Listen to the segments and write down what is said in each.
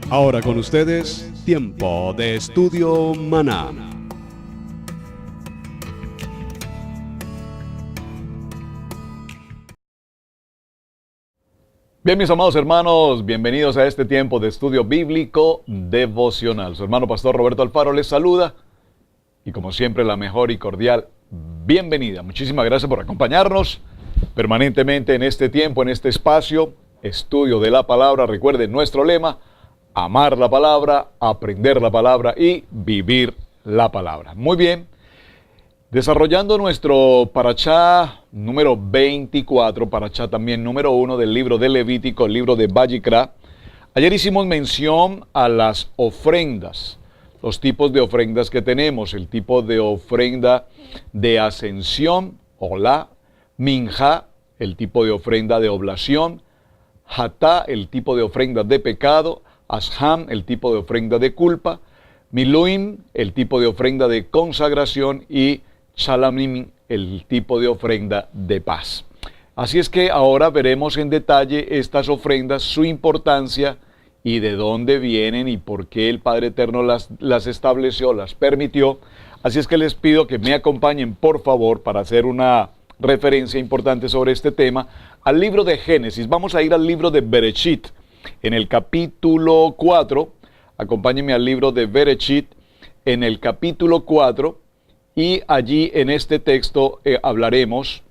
Ahora con ustedes, Tiempo de Estudio Maná. Bien, mis amados hermanos, bienvenidos a este tiempo de estudio bíblico devocional. Su hermano pastor Roberto Alfaro les saluda y como siempre la mejor y cordial bienvenida. Muchísimas gracias por acompañarnos permanentemente en este tiempo, en este espacio, estudio de la palabra. Recuerden nuestro lema: amar la palabra, aprender la palabra y vivir la palabra. Muy bien, desarrollando nuestro parashá número 24, parashá también número 1 del libro de Levítico, el libro de Vayikra. Ayer hicimos mención a las ofrendas, los tipos de ofrendas que tenemos, el tipo de ofrenda de ascensión, olá, minjá, el tipo de ofrenda de oblación, hatá, el tipo de ofrenda de pecado, asham, el tipo de ofrenda de culpa, miluim, el tipo de ofrenda de consagración y shalamim, el tipo de ofrenda de paz. Así es que ahora veremos en detalle estas ofrendas, su importancia y de dónde vienen y por qué el Padre Eterno las estableció, las permitió. Así es que les pido que me acompañen, por favor, para hacer una referencia importante sobre este tema, al libro de Génesis. Vamos a ir al libro de Bereshit, en el capítulo 4. Acompáñenme al libro de Bereshit, en el capítulo 4, y allí en este texto hablaremos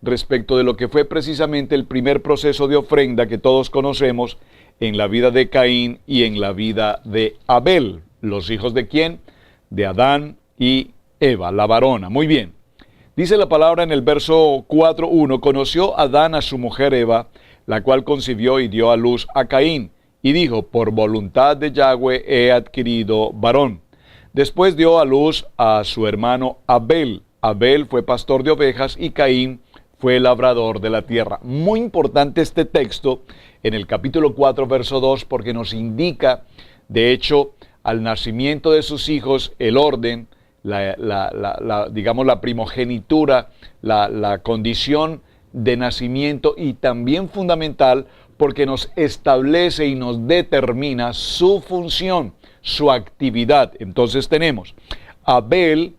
respecto de lo que fue precisamente el primer proceso de ofrenda que todos conocemos en la vida de Caín y en la vida de Abel. ¿Los hijos de quién? De Adán y Eva, la varona. Muy bien. Dice la palabra en el verso 4:1, conoció Adán a su mujer Eva, la cual concibió y dio a luz a Caín, y dijo, por voluntad de Yahweh he adquirido varón. Después dio a luz a su hermano Abel. Abel fue pastor de ovejas y Caín fue labrador de la tierra. Muy importante este texto en el capítulo 4, verso 2, porque nos indica, de hecho, al nacimiento de sus hijos, el orden, digamos la primogenitura, la condición de nacimiento, y también fundamental porque nos establece y nos determina su función, su actividad. Entonces tenemos Abel,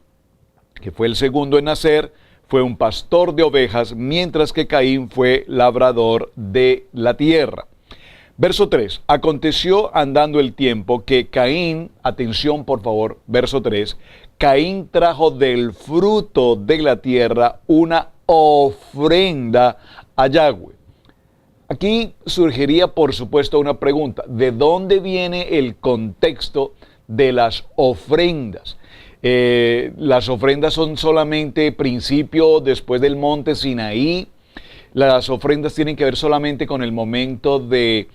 que fue el segundo en nacer, fue un pastor de ovejas, mientras que Caín fue labrador de la tierra. Verso 3, aconteció andando el tiempo que Caín, atención por favor, verso 3, Caín trajo del fruto de la tierra una ofrenda a Yahweh. Aquí surgiría, por supuesto, una pregunta: ¿de dónde viene el contexto de las ofrendas? Las ofrendas son solamente principio después del monte Sinaí. Las ofrendas tienen que ver solamente con el momento de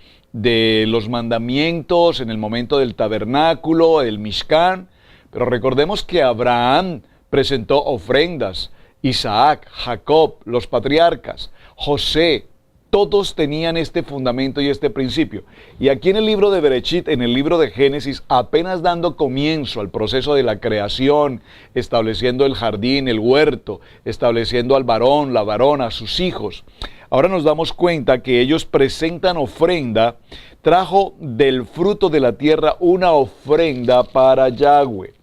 los mandamientos, en el momento del tabernáculo, el Mishkan. Pero recordemos que Abraham presentó ofrendas, Isaac, Jacob, los patriarcas, José, todos tenían este fundamento y este principio. Y aquí en el libro de Bereshit, en el libro de Génesis, apenas dando comienzo al proceso de la creación, estableciendo el jardín, el huerto, estableciendo al varón, la varona, sus hijos, ahora nos damos cuenta que ellos presentan ofrenda. Trajo del fruto de la tierra una ofrenda para Yahweh.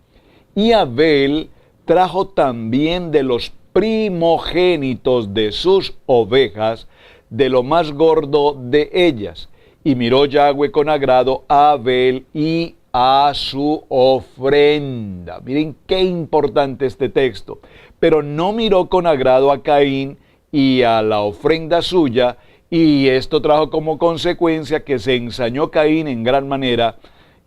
Y Abel trajo también de los primogénitos de sus ovejas, de lo más gordo de ellas. Y miró Yahweh con agrado a Abel y a su ofrenda. Miren qué importante este texto. Pero no miró con agrado a Caín y a la ofrenda suya, y esto trajo como consecuencia que se ensañó Caín en gran manera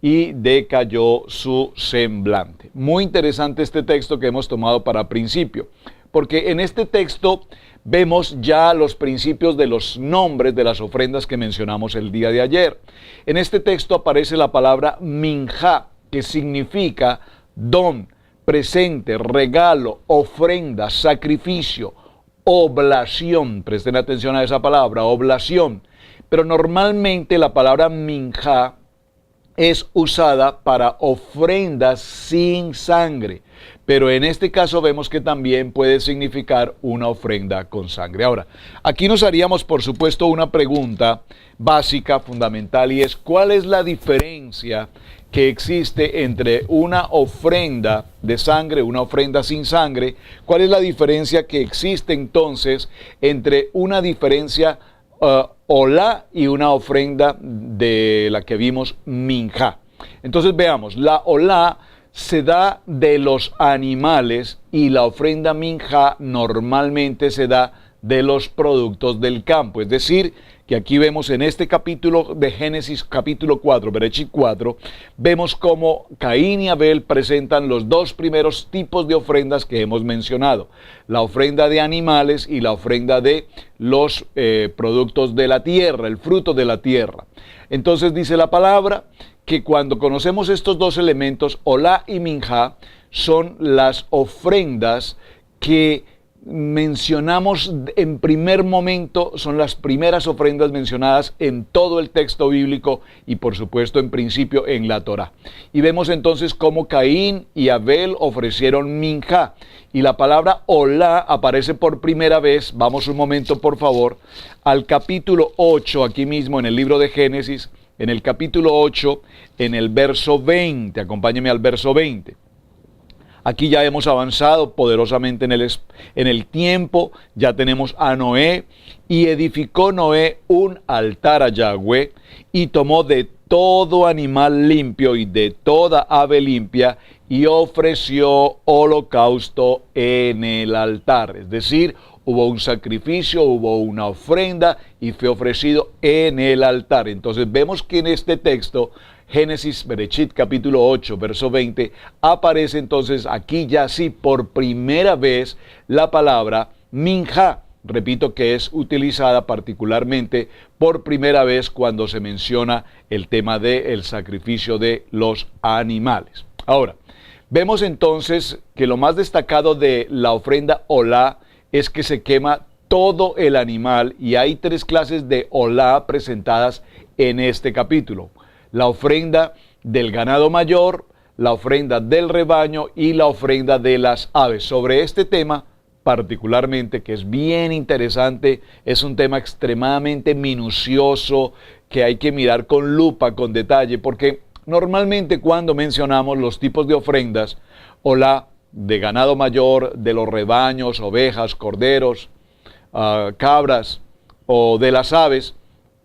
y decayó su semblante. Muy interesante este texto que hemos tomado para principio, porque en este texto vemos ya los principios de los nombres de las ofrendas que mencionamos el día de ayer. En este texto aparece la palabra minjá, que significa don, presente, regalo, ofrenda, sacrificio, oblación. Presten atención a esa palabra, oblación. Pero normalmente la palabra minjá es usada para ofrendas sin sangre, pero en este caso vemos que también puede significar una ofrenda con sangre. Ahora, aquí nos haríamos, por supuesto, una pregunta básica, fundamental, y es: ¿cuál es la diferencia que existe entre una ofrenda de sangre, una ofrenda sin sangre? ¿Cuál es la diferencia que existe entonces entre una diferencia olá y una ofrenda de la que vimos minjá? Entonces veamos, la olá se da de los animales y la ofrenda minjá normalmente se da de los productos del campo. Es decir, que aquí vemos en este capítulo de Génesis, capítulo 4, Bereshit 4, vemos cómo Caín y Abel presentan los dos primeros tipos de ofrendas que hemos mencionado: la ofrenda de animales y la ofrenda de los productos de la tierra, el fruto de la tierra. Entonces dice la palabra que cuando conocemos estos dos elementos, olá y minjá, son las ofrendas que mencionamos en primer momento, son las primeras ofrendas mencionadas en todo el texto bíblico y por supuesto en principio en la Torá. Y vemos entonces cómo Caín y Abel ofrecieron minjá, y la palabra olá aparece por primera vez, vamos un momento por favor, al capítulo 8, aquí mismo en el libro de Génesis, en el capítulo 8, en el verso 20, acompáñeme al verso 20. Aquí ya hemos avanzado poderosamente en el tiempo, ya tenemos a Noé, y edificó Noé un altar a Yahweh, y tomó de todo animal limpio y de toda ave limpia, y ofreció holocausto en el altar. Es decir, hubo un sacrificio, hubo una ofrenda, y fue ofrecido en el altar. Entonces vemos que en este texto, Génesis, Bereshit, capítulo 8, verso 20, aparece entonces aquí ya sí por primera vez la palabra minjá. Repito que es utilizada particularmente por primera vez cuando se menciona el tema del sacrificio de los animales. Ahora, vemos entonces que lo más destacado de la ofrenda olá es que se quema todo el animal, y hay tres clases de olá presentadas en este capítulo: la ofrenda del ganado mayor, la ofrenda del rebaño y la ofrenda de las aves. Sobre este tema particularmente, que es bien interesante, es un tema extremadamente minucioso que hay que mirar con lupa, con detalle, porque normalmente cuando mencionamos los tipos de ofrendas, olá de ganado mayor, de los rebaños, ovejas, corderos, cabras o de las aves,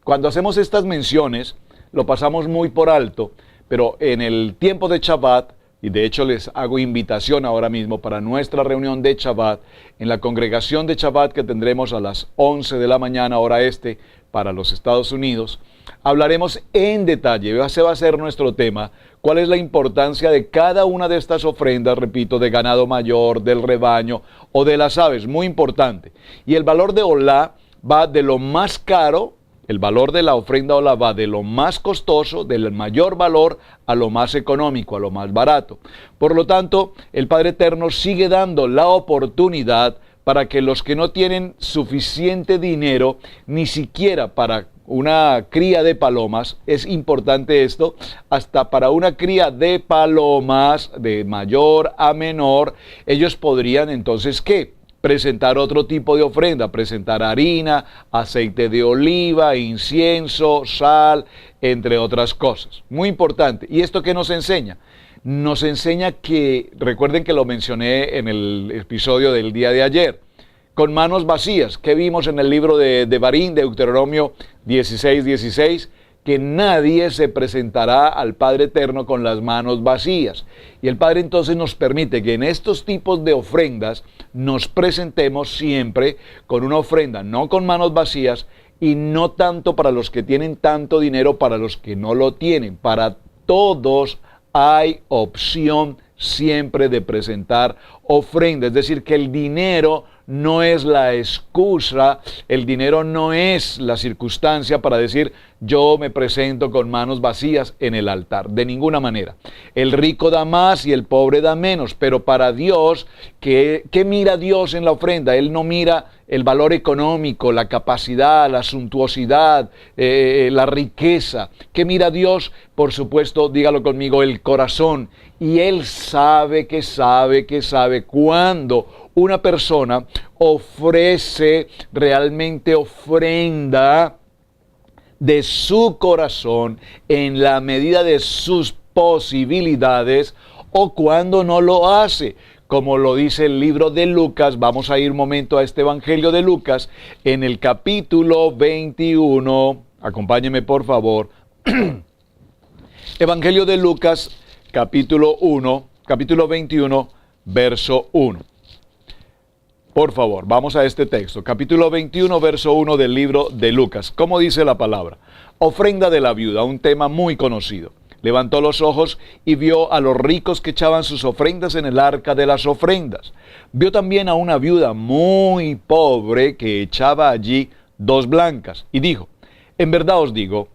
cuando hacemos estas menciones lo pasamos muy por alto, pero en el tiempo de Shabbat, y de hecho les hago invitación ahora mismo para nuestra reunión de Shabbat, en la congregación de Shabbat que tendremos a las 11 de la mañana, hora este, para los Estados Unidos, hablaremos en detalle, ese va a ser nuestro tema, cuál es la importancia de cada una de estas ofrendas, repito, de ganado mayor, del rebaño o de las aves, muy importante. Y el valor de olá va de lo más caro, el valor de la ofrenda olá va de lo más costoso, del mayor valor, a lo más económico, a lo más barato. Por lo tanto, el Padre Eterno sigue dando la oportunidad para que los que no tienen suficiente dinero, ni siquiera para una cría de palomas, es importante esto, hasta para una cría de palomas de mayor a menor, ellos podrían entonces, ¿qué? Presentar otro tipo de ofrenda, presentar harina, aceite de oliva, incienso, sal, entre otras cosas. Muy importante. ¿Y esto qué nos enseña? Nos enseña que, recuerden que lo mencioné en el episodio del día de ayer, con manos vacías, que vimos en el libro de Devarim, de Deuteronomio 16:16, que nadie se presentará al Padre Eterno con las manos vacías. Y el Padre entonces nos permite que en estos tipos de ofrendas nos presentemos siempre con una ofrenda, no con manos vacías, y no tanto para los que tienen tanto dinero, para los que no lo tienen. Para todos hay opción siempre de presentar ofrenda. Es decir, que el dinero no es la excusa, el dinero no es la circunstancia para decir yo me presento con manos vacías en el altar, de ninguna manera. El rico da más y el pobre da menos, pero para Dios, ¿qué mira Dios en la ofrenda? Él no mira el valor económico, la capacidad, la suntuosidad, la riqueza. ¿Qué mira Dios? Por supuesto, dígalo conmigo, el corazón. Y Él sabe cuando una persona ofrece realmente ofrenda de su corazón en la medida de sus posibilidades o cuando no lo hace. Como lo dice el libro de Lucas, vamos a ir un momento a este Evangelio de Lucas, en el capítulo 21, acompáñeme por favor, Evangelio de Lucas, capítulo 21, verso 1. Por favor, vamos a este texto, capítulo 21, verso 1 del libro de Lucas. ¿Cómo dice la palabra? Ofrenda de la viuda, un tema muy conocido. Levantó los ojos y vio a los ricos que echaban sus ofrendas en el arca de las ofrendas. Vio también a una viuda muy pobre que echaba allí 2 blancas. Y dijo, en verdad os digo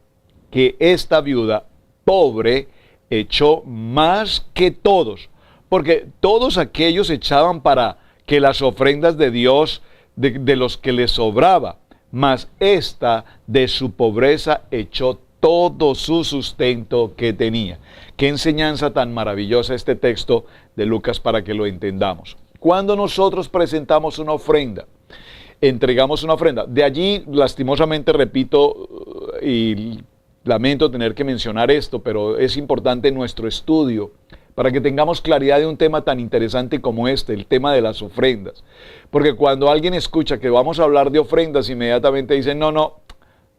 que esta viuda pobre echó más que todos, porque todos aquellos echaban para que las ofrendas de Dios, de los que les sobraba, mas esta de su pobreza echó todo su sustento que tenía. Qué enseñanza tan maravillosa este texto de Lucas para que lo entendamos. Cuando nosotros presentamos una ofrenda, entregamos una ofrenda, de allí lastimosamente repito y lamento tener que mencionar esto, pero es importante nuestro estudio para que tengamos claridad de un tema tan interesante como este, el tema de las ofrendas. Porque cuando alguien escucha que vamos a hablar de ofrendas, inmediatamente dicen, no,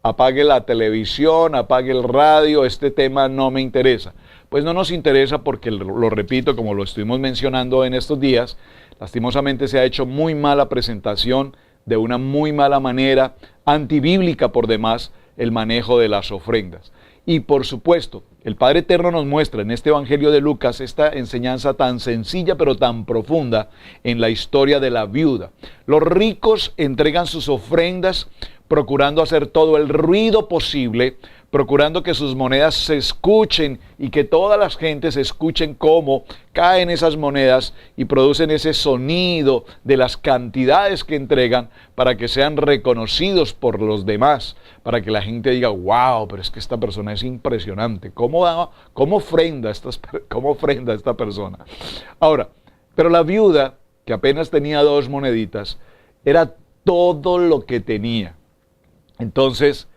apague la televisión, apague el radio, este tema no me interesa. Pues no nos interesa porque, lo repito, como lo estuvimos mencionando en estos días, lastimosamente se ha hecho muy mala presentación, de una muy mala manera, antibíblica por demás, el manejo de las ofrendas. Y por supuesto, el Padre Eterno nos muestra en este Evangelio de Lucas esta enseñanza tan sencilla pero tan profunda en la historia de la viuda. Los ricos entregan sus ofrendas procurando hacer todo el ruido posible, procurando que sus monedas se escuchen y que todas las gentes escuchen cómo caen esas monedas y producen ese sonido de las cantidades que entregan para que sean reconocidos por los demás, para que la gente diga, wow, pero es que esta persona es impresionante, ¿cómo ofrenda esta persona? Ahora, pero la viuda, que apenas tenía 2 moneditas, era todo lo que tenía. Entonces,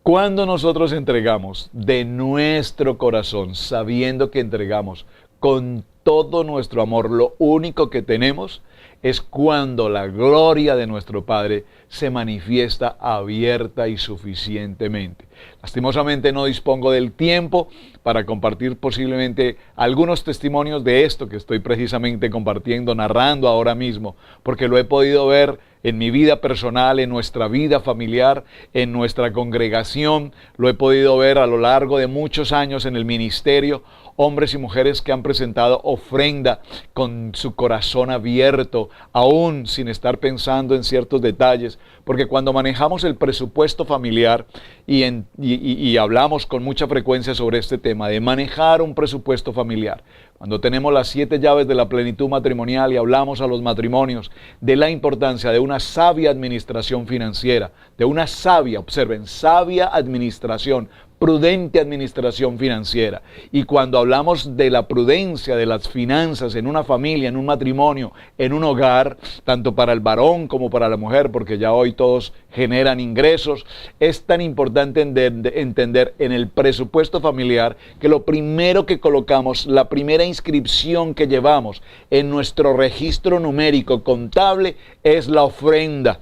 cuando nosotros entregamos de nuestro corazón, sabiendo que entregamos con todo nuestro amor, lo único que tenemos, es cuando la gloria de nuestro Padre se manifiesta abierta y suficientemente. Lastimosamente no dispongo del tiempo para compartir posiblemente algunos testimonios de esto que estoy precisamente compartiendo, narrando ahora mismo, porque lo he podido ver en mi vida personal, en nuestra vida familiar, en nuestra congregación, lo he podido ver a lo largo de muchos años en el ministerio, hombres y mujeres que han presentado ofrenda con su corazón abierto, aún sin estar pensando en ciertos detalles, porque cuando manejamos el presupuesto familiar y hablamos con mucha frecuencia sobre este tema de manejar un presupuesto familiar, cuando tenemos las 7 llaves de la plenitud matrimonial y hablamos a los matrimonios de la importancia de una sabia administración financiera, de una sabia, observen, sabia administración, prudente administración financiera. Y cuando hablamos de la prudencia de las finanzas en una familia, en un matrimonio, en un hogar, tanto para el varón como para la mujer, porque ya hoy todos generan ingresos, es tan importante entender en el presupuesto familiar que lo primero que colocamos, la primera inscripción que llevamos en nuestro registro numérico contable es la ofrenda.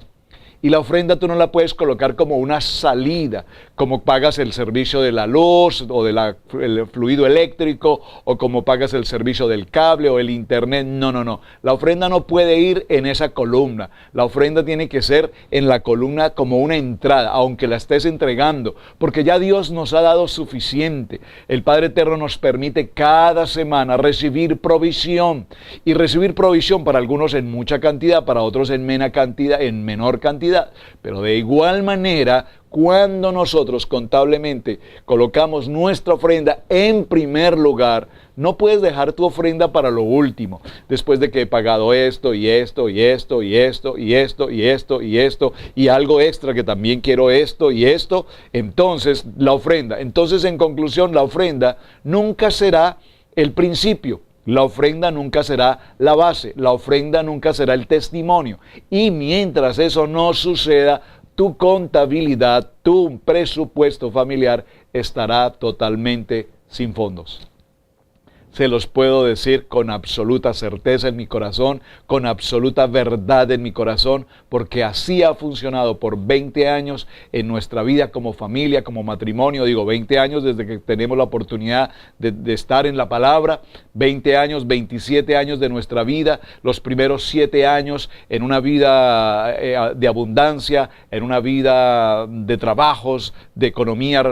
Y la ofrenda tú no la puedes colocar como una salida, como pagas el servicio de la luz o el fluido eléctrico, o como pagas el servicio del cable o el internet. No. La ofrenda no puede ir en esa columna. La ofrenda tiene que ser en la columna como una entrada, aunque la estés entregando, porque ya Dios nos ha dado suficiente. El Padre Eterno nos permite cada semana recibir provisión, y recibir provisión para algunos en mucha cantidad, para otros en menor cantidad. Pero de igual manera, cuando nosotros contablemente colocamos nuestra ofrenda en primer lugar, no puedes dejar tu ofrenda para lo último, después de que he pagado esto y esto y esto y esto y esto y esto y esto y algo extra que también quiero esto y esto. Entonces la ofrenda, en conclusión, la ofrenda nunca será el principio. La ofrenda nunca será la base, la ofrenda nunca será el testimonio. Y mientras eso no suceda, tu contabilidad, tu presupuesto familiar estará totalmente sin fondos. Se los puedo decir con absoluta certeza en mi corazón, con absoluta verdad en mi corazón, porque así ha funcionado por 20 años en nuestra vida como familia, como matrimonio. Digo, 20 años desde que tenemos la oportunidad de estar en la palabra, 20 años, 27 años de nuestra vida, los primeros 7 años en una vida de abundancia, en una vida de trabajos, de economía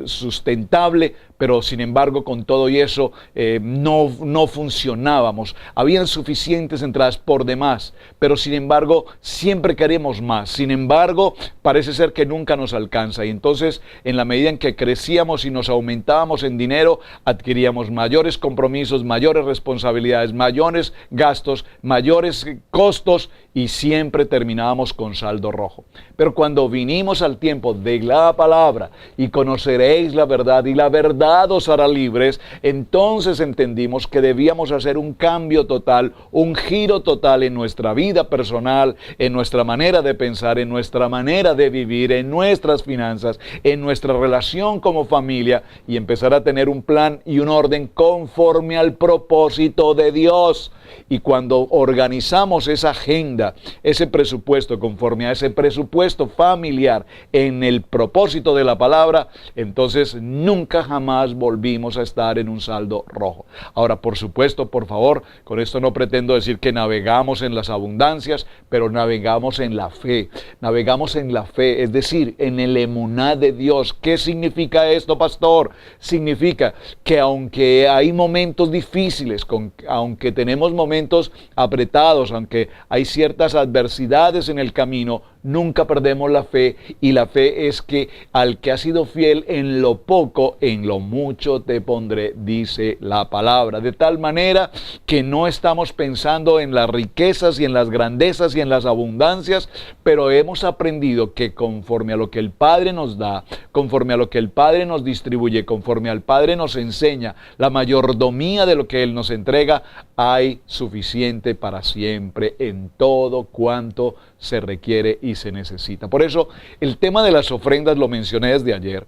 sustentable, pero sin embargo con todo y eso no funcionábamos. Habían suficientes entradas por demás, pero sin embargo siempre queremos más. Sin embargo, parece ser que nunca nos alcanza. Y entonces, en la medida en que crecíamos y nos aumentábamos en dinero, adquiríamos mayores compromisos, mayores responsabilidades, mayores gastos, mayores costos, y siempre terminábamos con saldo rojo. Pero cuando vinimos al tiempo de la palabra y conoceréis la verdad y la verdad os hará libres, entonces entendimos que debíamos hacer un cambio total, un giro total en nuestra vida personal, en nuestra manera de pensar, en nuestra manera de vivir, en nuestras finanzas, en nuestra relación como familia, y empezar a tener un plan y un orden conforme al propósito de Dios. Y cuando organizamos esa agenda, ese presupuesto conforme a ese presupuesto familiar en el propósito de la palabra, entonces nunca jamás volvimos a estar en un saldo rojo. Ahora, por supuesto, por favor, con esto no pretendo decir que navegamos en las abundancias, pero navegamos en la fe. Navegamos en la fe, es decir, en el emuná de Dios. ¿Qué significa esto, pastor? Significa que aunque hay momentos difíciles, aunque tenemos momentos apretados, aunque hay ciertas adversidades en el camino, nunca perdemos la fe, y la fe es que al que ha sido fiel en lo poco, en lo mucho te pondré, dice la palabra. De tal manera que no estamos pensando en las riquezas y en las grandezas y en las abundancias, pero hemos aprendido que conforme a lo que el Padre nos da, conforme a lo que el Padre nos distribuye, conforme al Padre nos enseña la mayordomía de lo que Él nos entrega, hay suficiente para siempre en todo cuanto se requiere y se necesita. Por eso el tema de las ofrendas, lo mencioné desde ayer,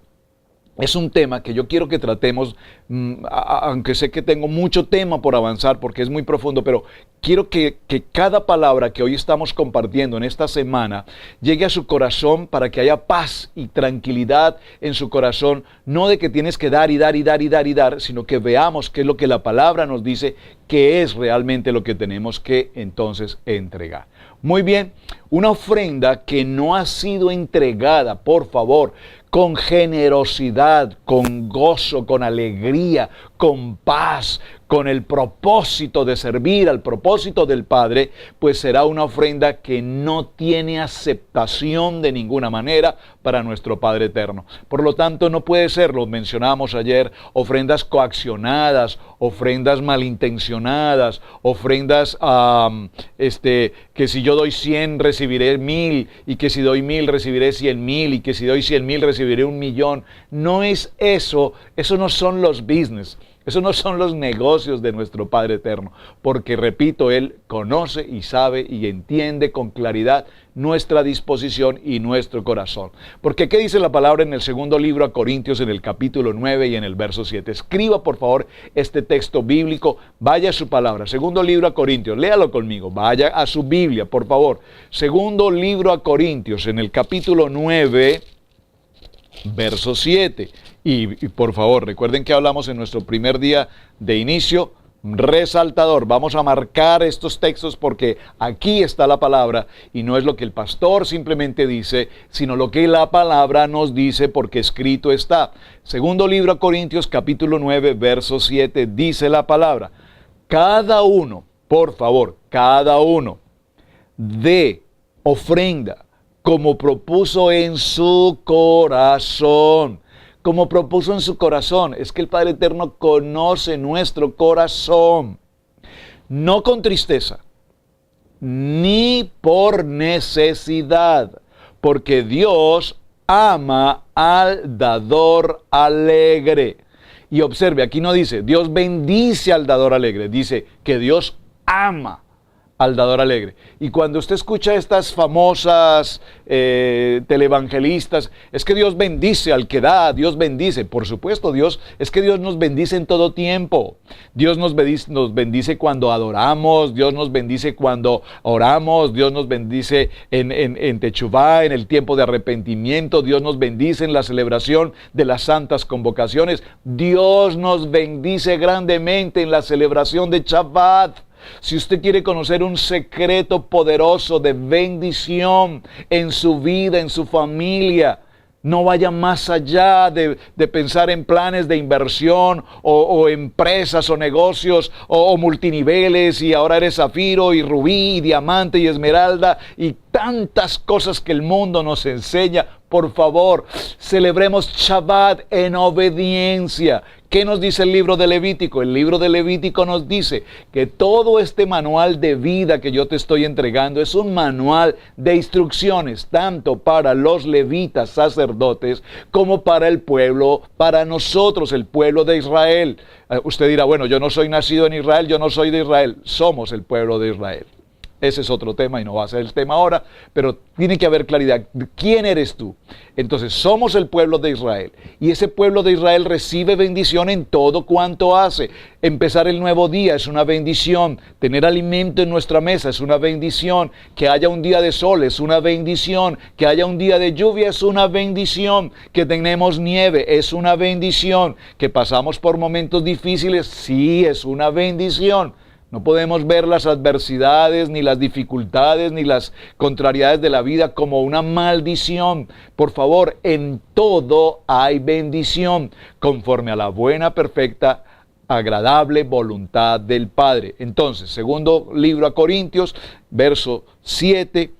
es un tema que yo quiero que tratemos, aunque sé que tengo mucho tema por avanzar porque es muy profundo, pero quiero que cada palabra que hoy estamos compartiendo en esta semana llegue a su corazón para que haya paz y tranquilidad en su corazón, no de que tienes que dar y dar y dar y dar y dar, sino que veamos qué es lo que la palabra nos dice, que es realmente lo que tenemos que entonces entregar. Muy bien, una ofrenda que no ha sido entregada, por favor, con generosidad, con gozo, con alegría, con paz, con el propósito de servir al propósito del Padre, pues será una ofrenda que no tiene aceptación de ninguna manera para nuestro Padre eterno. Por lo tanto, no puede ser, lo mencionamos ayer, ofrendas coaccionadas, ofrendas malintencionadas, ofrendas que si yo doy 100 recibiré 1000, y que si doy 1000 recibiré 100,000, y que si doy 100,000 recibiré 1,000,000. No es eso, eso no son los business. Esos no son los negocios de nuestro Padre eterno, porque, repito, Él conoce y sabe y entiende con claridad nuestra disposición y nuestro corazón. Porque ¿qué dice la palabra en el segundo libro a Corintios, en el capítulo 9 y en el verso 7? Escriba, por favor, este texto bíblico, vaya a su palabra. Segundo libro a Corintios, léalo conmigo, vaya a su Biblia, por favor. Segundo libro a Corintios, en el capítulo 9, verso 7. Y por favor, recuerden que hablamos en nuestro primer día de inicio, resaltador. Vamos a marcar estos textos porque aquí está la palabra y no es lo que el pastor simplemente dice, sino lo que la palabra nos dice, porque escrito está. Segundo libro a Corintios, capítulo 9, verso 7, dice la palabra: cada uno, por favor, cada uno, dé ofrenda como propuso en su corazón. Como propuso en su corazón. Es que el Padre Eterno conoce nuestro corazón. No con tristeza, ni por necesidad, porque Dios ama al dador alegre. Y observe, aquí no dice, Dios bendice al dador alegre, dice que Dios ama al dador alegre. Y cuando usted escucha estas famosas televangelistas, es que Dios bendice al que da, Dios bendice. Por supuesto, es que Dios nos bendice en todo tiempo. Dios nos bendice cuando adoramos, Dios nos bendice cuando oramos, Dios nos bendice en Techuvá, en el tiempo de arrepentimiento, Dios nos bendice en la celebración de las santas convocaciones, Dios nos bendice grandemente en la celebración de Shabbat. Si usted quiere conocer un secreto poderoso de bendición en su vida, en su familia, no vaya más allá de pensar en planes de inversión o empresas o negocios o multiniveles y ahora eres zafiro y rubí y diamante y esmeralda y tantas cosas que el mundo nos enseña. Por favor, celebremos Shabbat en obediencia. ¿Qué nos dice el libro de Levítico? El libro de Levítico nos dice que todo este manual de vida que yo te estoy entregando es un manual de instrucciones, tanto para los levitas sacerdotes como para el pueblo, para nosotros, el pueblo de Israel. Usted dirá, bueno, yo no soy nacido en Israel, yo no soy de Israel. Somos el pueblo de Israel. Ese es otro tema y no va a ser el tema ahora, pero tiene que haber claridad. ¿Quién eres tú? Entonces, somos el pueblo de Israel y ese pueblo de Israel recibe bendición en todo cuanto hace. Empezar el nuevo día es una bendición. Tener alimento en nuestra mesa es una bendición. Que haya un día de sol es una bendición. Que haya un día de lluvia es una bendición. Que tenemos nieve es una bendición. Que pasamos por momentos difíciles, sí, es una bendición. No podemos ver las adversidades, ni las dificultades, ni las contrariedades de la vida como una maldición. Por favor, en todo hay bendición, conforme a la buena, perfecta, agradable voluntad del Padre. Entonces, segundo libro a Corintios, verso 7,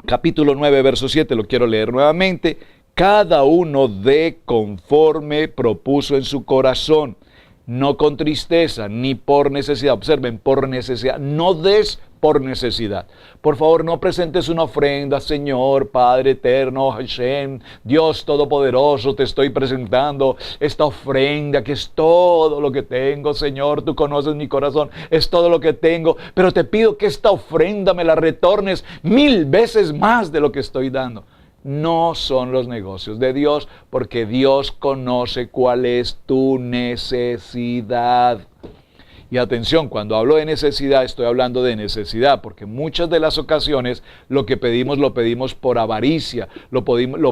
capítulo 9, verso 7, lo quiero leer nuevamente. Cada uno dé conforme propuso en su corazón, no con tristeza, ni por necesidad. Observen, por necesidad. No des por necesidad. Por favor, no presentes una ofrenda, Señor, Padre eterno, Hashem, Dios todopoderoso, te estoy presentando esta ofrenda que es todo lo que tengo, Señor, tú conoces mi corazón, es todo lo que tengo, pero te pido que esta ofrenda me la retornes 1000 veces más de lo que estoy dando. No son los negocios de Dios, porque Dios conoce cuál es tu necesidad. Y atención, cuando hablo de necesidad, estoy hablando de necesidad, porque muchas de las ocasiones lo que pedimos lo pedimos por avaricia, lo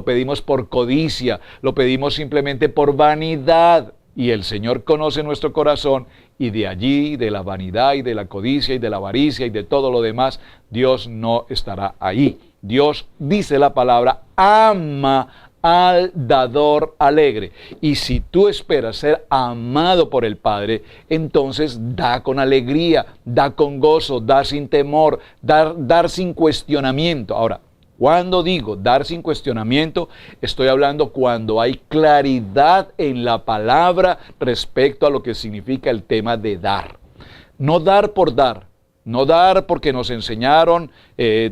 pedimos por codicia, lo pedimos simplemente por vanidad. Y el Señor conoce nuestro corazón y de allí, de la vanidad y de la codicia y de la avaricia y de todo lo demás, Dios no estará ahí. Dios, dice la palabra, ama al dador alegre. Y si tú esperas ser amado por el Padre, entonces da con alegría, da con gozo, da sin temor, dar sin cuestionamiento. Ahora, cuando digo dar sin cuestionamiento, estoy hablando cuando hay claridad en la palabra respecto a lo que significa el tema de dar. No dar por dar. No dar porque nos enseñaron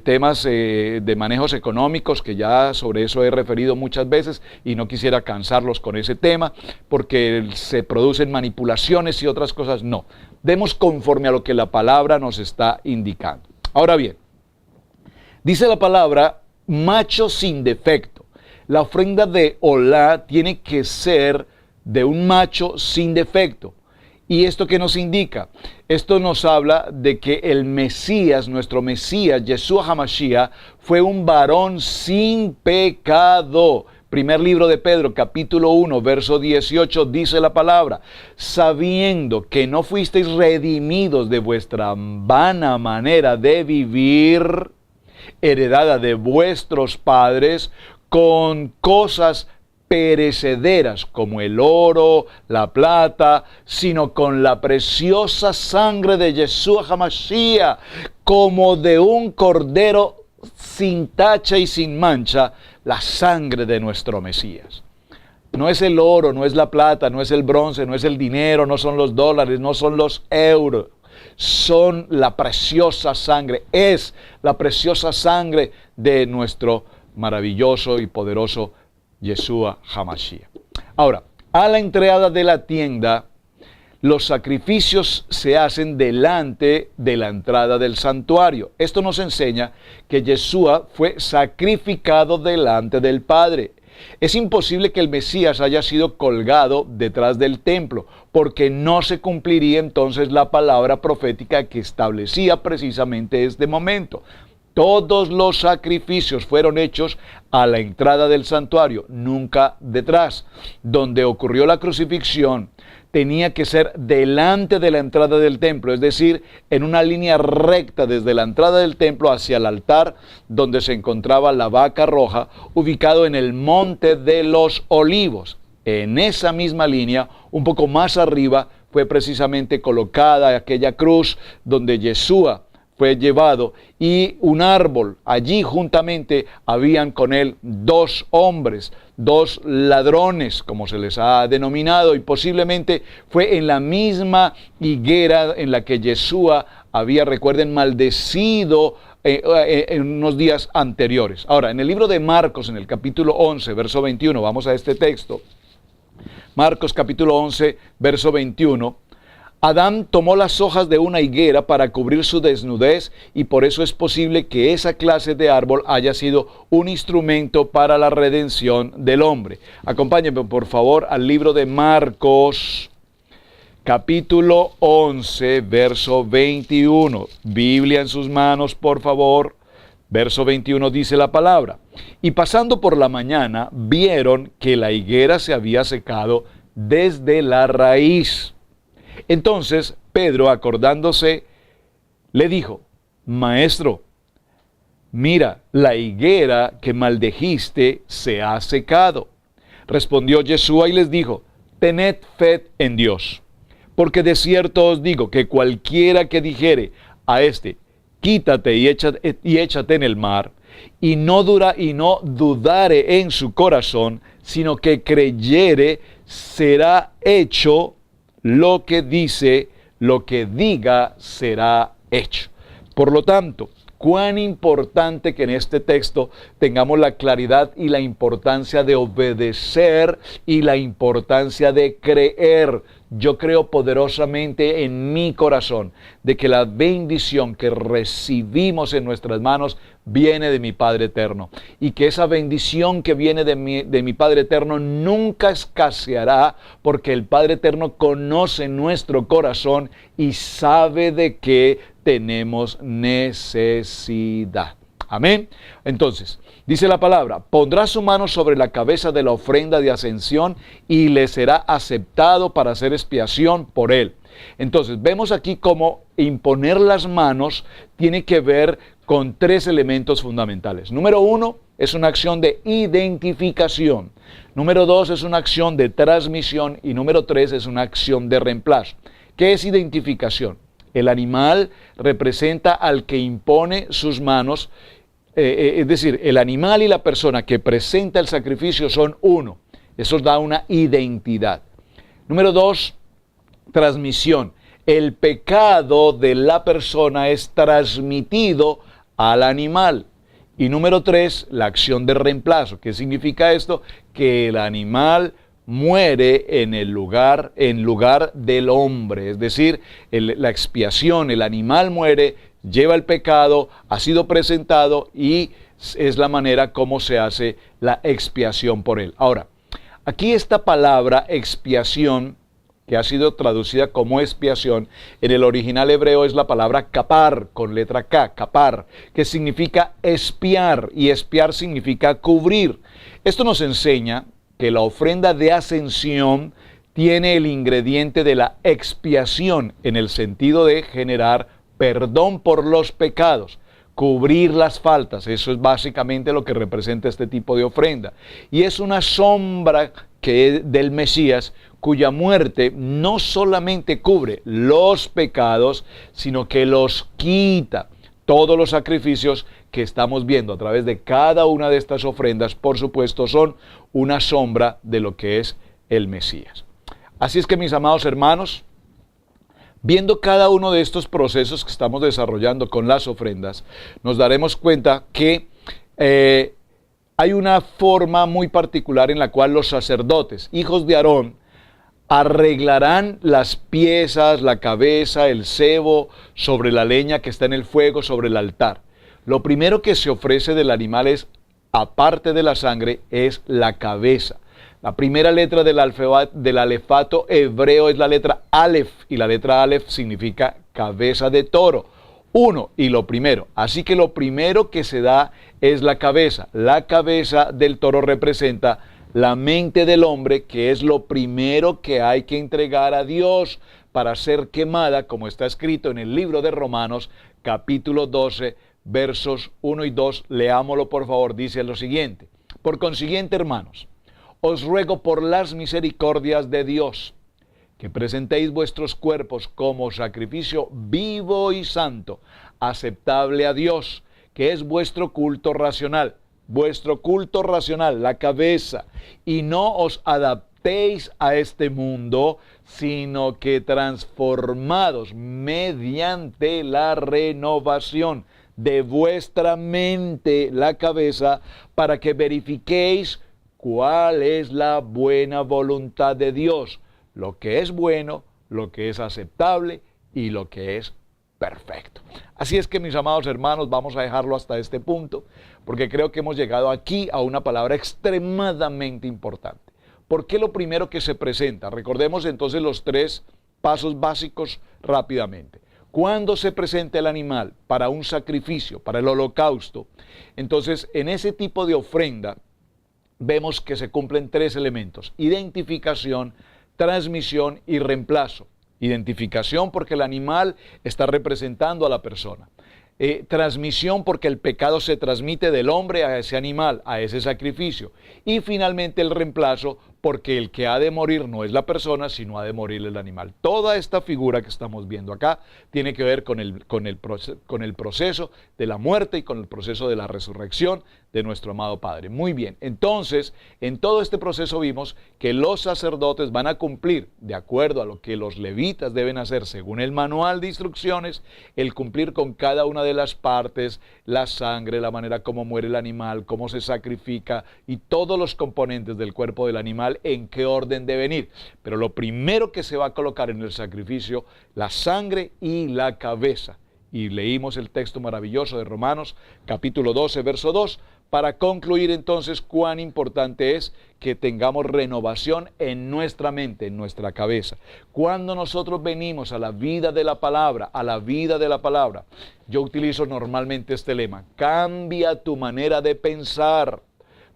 temas de manejos económicos, que ya sobre eso he referido muchas veces y no quisiera cansarlos con ese tema, porque se producen manipulaciones y otras cosas. No, demos conforme a lo que la palabra nos está indicando. Ahora bien, dice la palabra macho sin defecto. La ofrenda de Olá tiene que ser de un macho sin defecto. ¿Y esto qué nos indica? Esto nos habla de que el Mesías, nuestro Mesías, Yeshua HaMashiach, fue un varón sin pecado. Primer libro de Pedro, capítulo 1, verso 18, dice la palabra, sabiendo que no fuisteis redimidos de vuestra vana manera de vivir, heredada de vuestros padres, con cosas perecederas como el oro, la plata, sino con la preciosa sangre de Yeshua HaMashiach, como de un cordero sin tacha y sin mancha la sangre de nuestro Mesías. No es el oro, no es la plata, no es el bronce, no es el dinero, no son los dólares, no son los euros. Son la preciosa sangre, es la preciosa sangre de nuestro maravilloso y poderoso Yeshua HaMashiach. Ahora, a la entrada de la tienda, los sacrificios se hacen delante de la entrada del santuario. Esto nos enseña que Yeshua fue sacrificado delante del Padre. Es imposible que el Mesías haya sido colgado detrás del templo, porque no se cumpliría entonces la palabra profética que establecía precisamente este momento. Todos los sacrificios fueron hechos a la entrada del santuario, nunca detrás. Donde ocurrió la crucifixión, tenía que ser delante de la entrada del templo, es decir, en una línea recta desde la entrada del templo hacia el altar donde se encontraba la vaca roja, ubicado en el Monte de los Olivos. En esa misma línea, un poco más arriba, fue precisamente colocada aquella cruz donde Yeshua fue llevado, y un árbol. Allí juntamente habían con él dos hombres, dos ladrones, como se les ha denominado, y posiblemente fue en la misma higuera en la que Yeshua había, recuerden, maldecido en unos días anteriores. Ahora, en el libro de Marcos, en el capítulo 11, verso 21, vamos a este texto. Marcos capítulo 11, verso 21. Adán tomó las hojas de una higuera para cubrir su desnudez, y por eso es posible que esa clase de árbol haya sido un instrumento para la redención del hombre. Acompáñenme por favor al libro de Marcos, capítulo 11, verso 21. Biblia en sus manos, por favor. Verso 21 dice la palabra: y pasando por la mañana, vieron que la higuera se había secado desde la raíz. Entonces Pedro, acordándose, le dijo: Maestro, mira, la higuera que maldijiste se ha secado. Respondió Yeshua y les dijo: Tened fe en Dios, porque de cierto os digo que cualquiera que dijere a este: quítate y échate en el mar, y no dudare en su corazón, sino que creyere, será hecho lo que dice, lo que diga será hecho. Por lo tanto, cuán importante que en este texto tengamos la claridad y la importancia de obedecer y la importancia de creer. Yo creo poderosamente en mi corazón de que la bendición que recibimos en nuestras manos viene de mi Padre Eterno, y que esa bendición que viene de mi Padre Eterno nunca escaseará, porque el Padre Eterno conoce nuestro corazón y sabe de qué tenemos necesidad. Amén. Entonces, dice la palabra: pondrá su mano sobre la cabeza de la ofrenda de ascensión y le será aceptado para hacer expiación por él. Entonces, vemos aquí cómo imponer las manos tiene que ver con tres elementos fundamentales. Número uno, es una acción de identificación. Número dos, es una acción de transmisión. Y número tres, es una acción de reemplazo. ¿Qué es identificación? El animal representa al que impone sus manos, es decir, el animal y la persona que presenta el sacrificio son uno. Eso da una identidad. Número dos, transmisión. El pecado de la persona es transmitido al animal. Y número tres, la acción de reemplazo. ¿Qué significa esto? Que el animal muere en lugar del hombre, es decir, la expiación, el animal muere, lleva el pecado, ha sido presentado y es la manera como se hace la expiación por él. Ahora, aquí esta palabra expiación, que ha sido traducida como expiación, en el original hebreo es la palabra kapar, con letra K, kapar, que significa expiar, y expiar significa cubrir. Esto nos enseña que la ofrenda de ascensión tiene el ingrediente de la expiación, en el sentido de generar perdón por los pecados, cubrir las faltas. Eso es básicamente lo que representa este tipo de ofrenda. Y es una sombra del Mesías, cuya muerte no solamente cubre los pecados, sino que los quita. todos los sacrificios que estamos viendo a través de cada una de estas ofrendas, por supuesto, son una sombra de lo que es el Mesías. Así es que, mis amados hermanos, viendo cada uno de estos procesos que estamos desarrollando con las ofrendas, nos daremos cuenta que hay una forma muy particular en la cual los sacerdotes, hijos de Aarón, arreglarán las piezas, la cabeza, el sebo sobre la leña que está en el fuego, sobre el altar. Lo primero que se ofrece del animal es, aparte de la sangre, es la cabeza. La primera letra del alefato hebreo es la letra Aleph, y la letra Aleph significa cabeza de toro. Uno, y lo primero. Así que lo primero que se da es la cabeza. La cabeza del toro representa la mente del hombre, que es lo primero que hay que entregar a Dios para ser quemada, como está escrito en el libro de Romanos, capítulo 12, versos 1 y 2. Leámoslo, por favor. Dice lo siguiente: por consiguiente, hermanos, os ruego por las misericordias de Dios, que presentéis vuestros cuerpos como sacrificio vivo y santo, aceptable a Dios, que es vuestro culto racional. Vuestro culto racional, la cabeza, y no os adaptéis a este mundo, sino que transformados mediante la renovación de vuestra mente, la cabeza, para que verifiquéis cuál es la buena voluntad de Dios, lo que es bueno, lo que es aceptable y lo que es perfecto. Así es que, mis amados hermanos, vamos a dejarlo hasta este punto, porque creo que hemos llegado aquí a una palabra extremadamente importante. ¿Por qué lo primero que se presenta? Recordemos entonces los tres pasos básicos rápidamente. Cuando se presenta el animal para un sacrificio, para el holocausto, entonces en ese tipo de ofrenda vemos que se cumplen tres elementos: identificación, transmisión y reemplazo. Identificación, porque el animal está representando a la persona. Transmisión, porque el pecado se transmite del hombre a ese animal, a ese sacrificio. Y finalmente el reemplazo, porque el que ha de morir no es la persona, sino ha de morir el animal. Toda esta figura que estamos viendo acá tiene que ver con el proceso de la muerte y con el proceso de la resurrección de nuestro amado Padre. Muy bien, entonces, en todo este proceso vimos que los sacerdotes van a cumplir, de acuerdo a lo que los levitas deben hacer según el manual de instrucciones, el cumplir con cada una de las partes, la sangre, la manera como muere el animal, cómo se sacrifica y todos los componentes del cuerpo del animal, en qué orden deben ir. Pero lo primero que se va a colocar en el sacrificio, la sangre y la cabeza. Y leímos el texto maravilloso de Romanos, capítulo 12, verso 2, para concluir entonces cuán importante es que tengamos renovación en nuestra mente, en nuestra cabeza. Cuando nosotros venimos a la vida de la palabra, yo utilizo normalmente este lema: cambia tu manera de pensar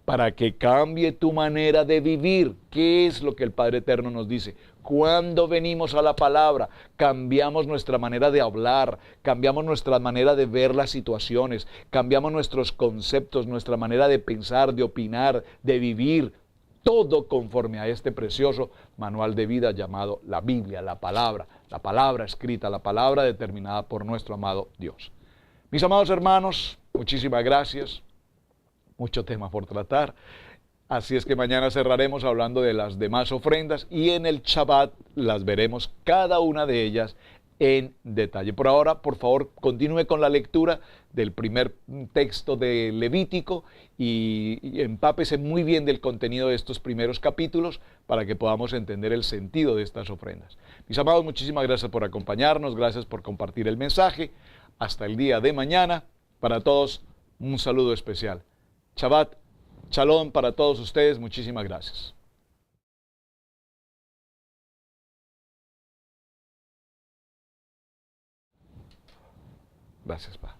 para que cambie tu manera de vivir. ¿Qué es lo que el Padre Eterno nos dice? Cuando venimos a la palabra, cambiamos nuestra manera de hablar, cambiamos nuestra manera de ver las situaciones, cambiamos nuestros conceptos, nuestra manera de pensar, de opinar, de vivir, todo conforme a este precioso manual de vida llamado la Biblia, la palabra escrita, la palabra determinada por nuestro amado Dios. Mis amados hermanos, muchísimas gracias. Mucho tema por tratar. Así es que mañana cerraremos hablando de las demás ofrendas y en el Shabbat las veremos cada una de ellas en detalle. Por ahora, por favor, continúe con la lectura del primer texto de Levítico y empápese muy bien del contenido de estos primeros capítulos para que podamos entender el sentido de estas ofrendas. Mis amados, muchísimas gracias por acompañarnos, gracias por compartir el mensaje. Hasta el día de mañana. Para todos, un saludo especial. Shabbat, shalom para todos ustedes, muchísimas gracias. Gracias, Pa.